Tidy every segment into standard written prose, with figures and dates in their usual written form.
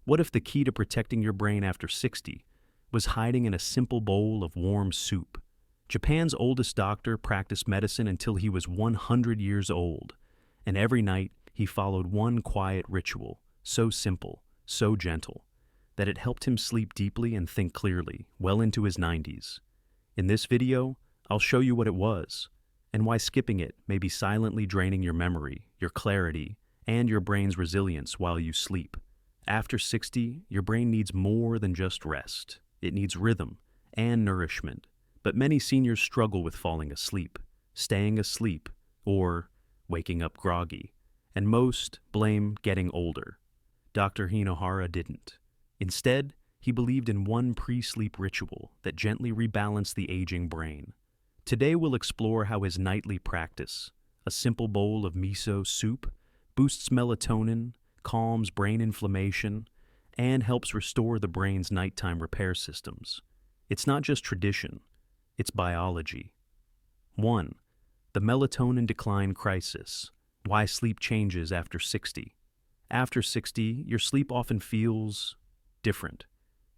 What if the key to protecting your brain after 60 was hiding in a simple bowl of warm soup? Japan's oldest doctor practiced medicine until he was 100 years old, and every night he followed one quiet ritual, so simple, so gentle, that it helped him sleep deeply and think clearly, well into his 90s. In this video, I'll show you what it was, and why skipping it may be silently draining your memory, your clarity, and your brain's resilience while you sleep. After 60, your brain needs more than just rest. It needs rhythm and nourishment. But many seniors struggle with falling asleep, staying asleep, or waking up groggy. And most blame getting older. Dr. Hinohara didn't. Instead, he believed in one pre-sleep ritual that gently rebalanced the aging brain. Today we'll explore how his nightly practice, a simple bowl of miso soup, boosts melatonin, calms brain inflammation, and helps restore the brain's nighttime repair systems. It's not just tradition, it's biology. 1. The melatonin decline crisis. Why sleep changes after 60. After 60, your sleep often feels different.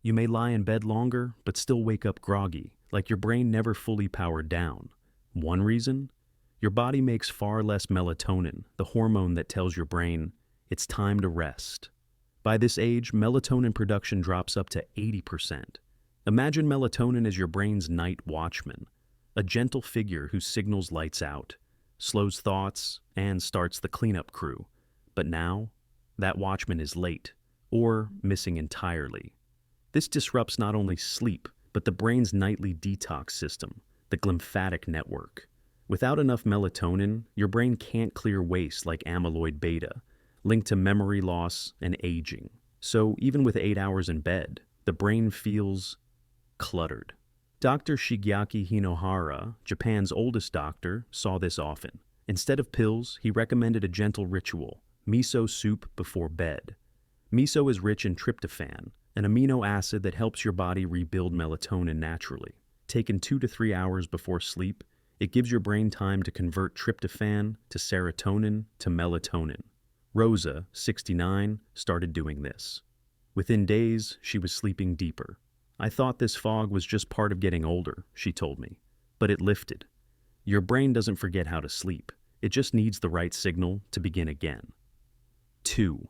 You may lie in bed longer, but still wake up groggy, like your brain never fully powered down. One reason? Your body makes far less melatonin, the hormone that tells your brain it's time to rest. By this age, melatonin production drops up to 80%. Imagine melatonin as your brain's night watchman, a gentle figure who signals lights out, slows thoughts, and starts the cleanup crew. But now, that watchman is late, or missing entirely. This disrupts not only sleep, but the brain's nightly detox system, the glymphatic network. Without enough melatonin, your brain can't clear waste like amyloid beta, linked to memory loss and aging. So even with 8 hours in bed, the brain feels cluttered. Dr. Shigeaki Hinohara, Japan's oldest doctor, saw this often. Instead of pills, he recommended a gentle ritual, miso soup before bed. Miso is rich in tryptophan, an amino acid that helps your body rebuild melatonin naturally. Taken 2 to 3 hours before sleep, it gives your brain time to convert tryptophan to serotonin to melatonin. Rosa, 69, started doing this. Within days, she was sleeping deeper. I thought this fog was just part of getting older, she told me. But it lifted. Your brain doesn't forget how to sleep. It just needs the right signal to begin again. 2.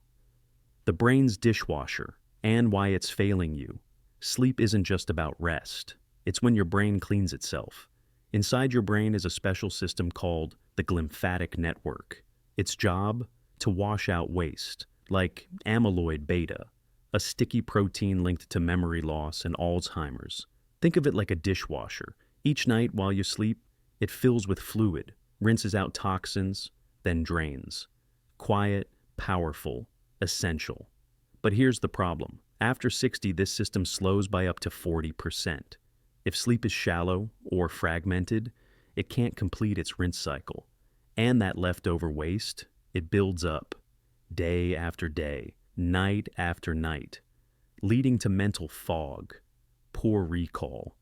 The brain's dishwasher, and why it's failing you. Sleep isn't just about rest. It's when your brain cleans itself. Inside your brain is a special system called the glymphatic network. Its job? To wash out waste, like amyloid beta, a sticky protein linked to memory loss and Alzheimer's. Think of it like a dishwasher. Each night while you sleep, it fills with fluid, rinses out toxins, then drains. Quiet, powerful, essential. But here's the problem. After 60, this system slows by up to 40%. If sleep is shallow or fragmented, it can't complete its rinse cycle. And that leftover waste, it builds up, day after day, night after night, leading to mental fog, poor recall,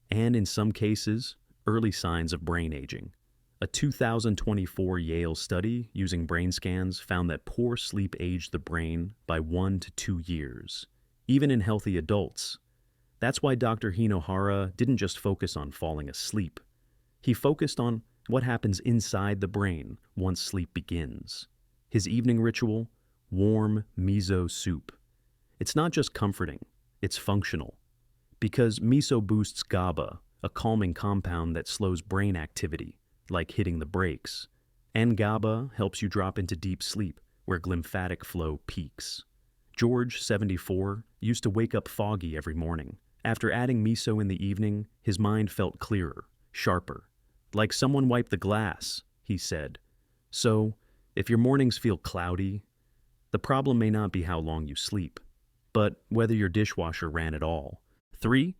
and in some cases, early signs of brain aging. A 2024 Yale study using brain scans found that poor sleep aged the brain by 1 to 2 years, even in healthy adults. That's why Dr. Hinohara didn't just focus on falling asleep. He focused on what happens inside the brain once sleep begins. His evening ritual, warm miso soup. It's not just comforting, it's functional. Because miso boosts GABA, a calming compound that slows brain activity, like hitting the brakes. And GABA helps you drop into deep sleep, where glymphatic flow peaks. George, 74, used to wake up foggy every morning. After adding miso in the evening, his mind felt clearer, sharper. Like someone wiped the glass, he said. So, if your mornings feel cloudy, the problem may not be how long you sleep, but whether your dishwasher ran at all. 3.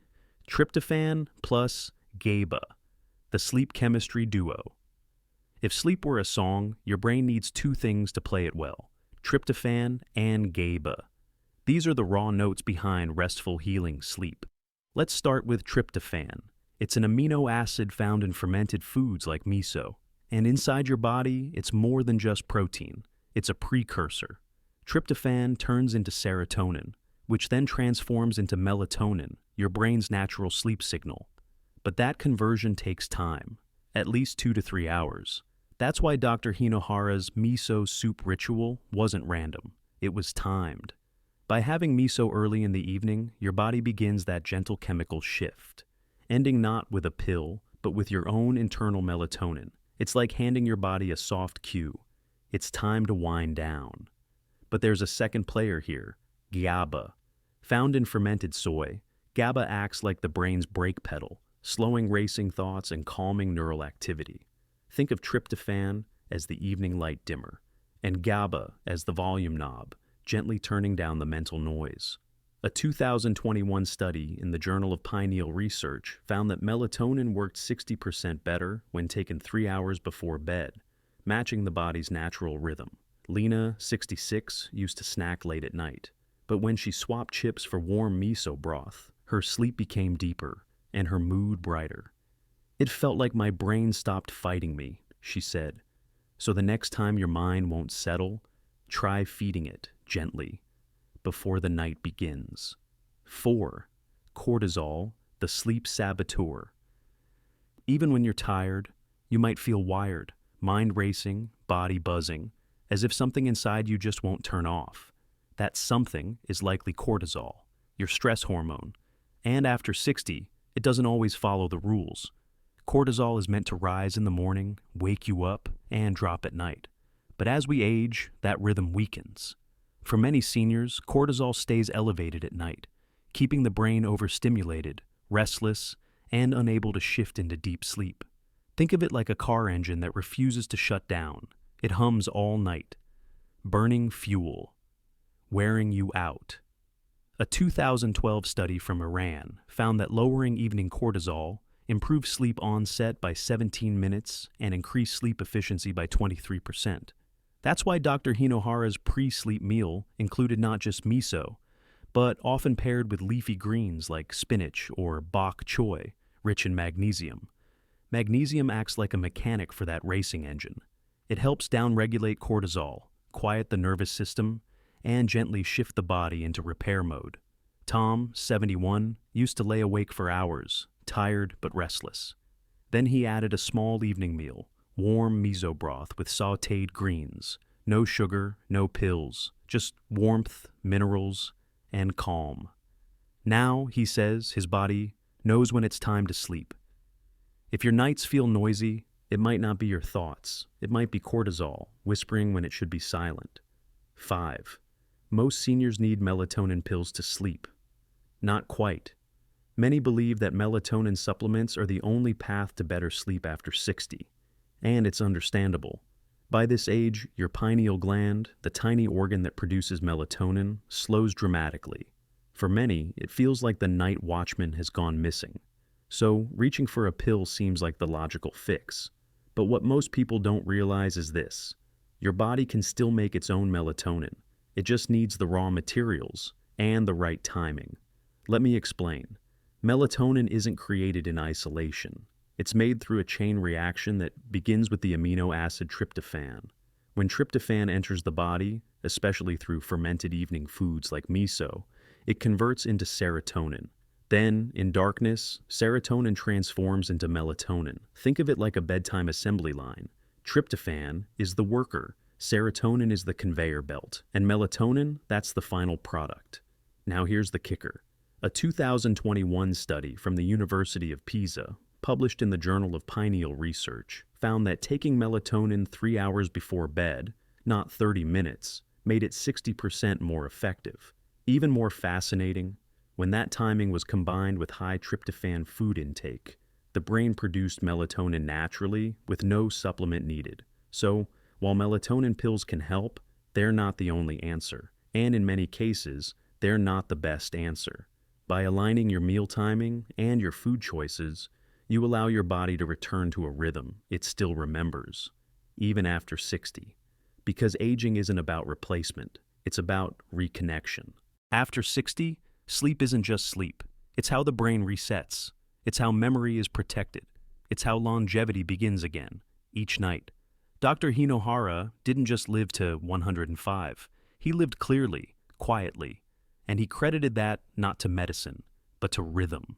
Tryptophan plus GABA, the sleep chemistry duo. If sleep were a song, your brain needs 2 things to play it well: tryptophan and GABA. These are the raw notes behind restful, healing sleep. Let's start with tryptophan. It's an amino acid found in fermented foods like miso. And inside your body, it's more than just protein. It's a precursor. Tryptophan turns into serotonin, which then transforms into melatonin, your brain's natural sleep signal. But that conversion takes time, at least 2 to 3 hours. That's why Dr. Hinohara's miso soup ritual wasn't random. It was timed. By having miso early in the evening, your body begins that gentle chemical shift, ending not with a pill, but with your own internal melatonin. It's like handing your body a soft cue. It's time to wind down. But there's a second player here, GABA. Found in fermented soy, GABA acts like the brain's brake pedal, slowing racing thoughts and calming neural activity. Think of tryptophan as the evening light dimmer, and GABA as the volume knob, gently turning down the mental noise. A 2021 study in the Journal of Pineal Research found that melatonin worked 60% better when taken 3 hours before bed, matching the body's natural rhythm. Lena, 66, used to snack late at night, but when she swapped chips for warm miso broth, her sleep became deeper and her mood brighter. "It felt like my brain stopped fighting me," she said. "So the next time your mind won't settle, try feeding it gently before the night begins." 4. Cortisol, the sleep saboteur. Even when you're tired, you might feel wired, mind racing, body buzzing, as if something inside you just won't turn off. That something is likely cortisol, your stress hormone. And after 60, it doesn't always follow the rules. Cortisol is meant to rise in the morning, wake you up, and drop at night. But as we age, that rhythm weakens. For many seniors, cortisol stays elevated at night, keeping the brain overstimulated, restless, and unable to shift into deep sleep. Think of it like a car engine that refuses to shut down. It hums all night, burning fuel, wearing you out. A 2012 study from Iran found that lowering evening cortisol improved sleep onset by 17 minutes and increased sleep efficiency by 23%. That's why Dr. Hinohara's pre-sleep meal included not just miso, but often paired with leafy greens like spinach or bok choy, rich in magnesium. Magnesium acts like a mechanic for that racing engine. It helps downregulate cortisol, quiet the nervous system, and gently shift the body into repair mode. Tom, 71, used to lay awake for hours, tired but restless. Then he added a small evening meal, warm miso broth with sautéed greens. No sugar, no pills, just warmth, minerals, and calm. Now, he says, his body knows when it's time to sleep. If your nights feel noisy, it might not be your thoughts. It might be cortisol, whispering when it should be silent. 5. Most seniors need melatonin pills to sleep. Not quite. Many believe that melatonin supplements are the only path to better sleep after 60. And it's understandable. By this age, your pineal gland, the tiny organ that produces melatonin, slows dramatically. For many, it feels like the night watchman has gone missing. So, reaching for a pill seems like the logical fix. But what most people don't realize is this: your body can still make its own melatonin. It just needs the raw materials and the right timing. Let me explain. Melatonin isn't created in isolation. It's made through a chain reaction that begins with the amino acid tryptophan. When tryptophan enters the body, especially through fermented evening foods like miso, it converts into serotonin. Then, in darkness, serotonin transforms into melatonin. Think of it like a bedtime assembly line. Tryptophan is the worker, serotonin is the conveyor belt, and melatonin, that's the final product. Now here's the kicker. A 2021 study from the University of Pisa, published in the Journal of Pineal Research, found that taking melatonin 3 hours before bed, not 30 minutes, made it 60% more effective. Even more fascinating, when that timing was combined with high tryptophan food intake, the brain produced melatonin naturally with no supplement needed. So, while melatonin pills can help, they're not the only answer. And in many cases, they're not the best answer. By aligning your meal timing and your food choices, you allow your body to return to a rhythm it still remembers, even after 60. Because aging isn't about replacement, it's about reconnection. After 60, sleep isn't just sleep. It's how the brain resets. It's how memory is protected. It's how longevity begins again, each night. Dr. Hinohara didn't just live to 105. He lived clearly, quietly, And he credited that not to medicine, but to rhythm,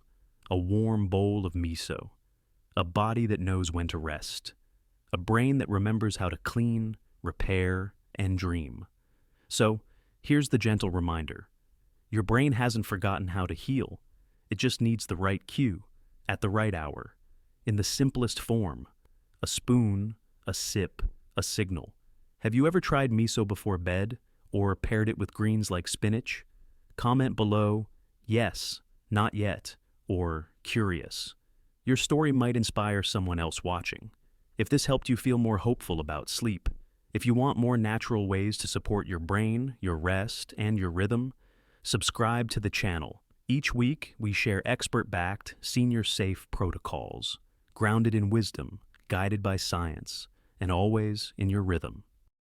a warm bowl of miso, a body that knows when to rest, a brain that remembers how to clean, repair, and dream. So, here's the gentle reminder. Your brain hasn't forgotten how to heal. It just needs the right cue, at the right hour, in the simplest form. A spoon, a sip, a signal. Have you ever tried miso before bed, or paired it with greens like spinach? Comment below, yes, not yet, or curious. Your story might inspire someone else watching. If this helped you feel more hopeful about sleep, if you want more natural ways to support your brain, your rest, and your rhythm, subscribe to the channel. Each week, we share expert-backed, senior-safe protocols, grounded in wisdom, guided by science, and always in your rhythm.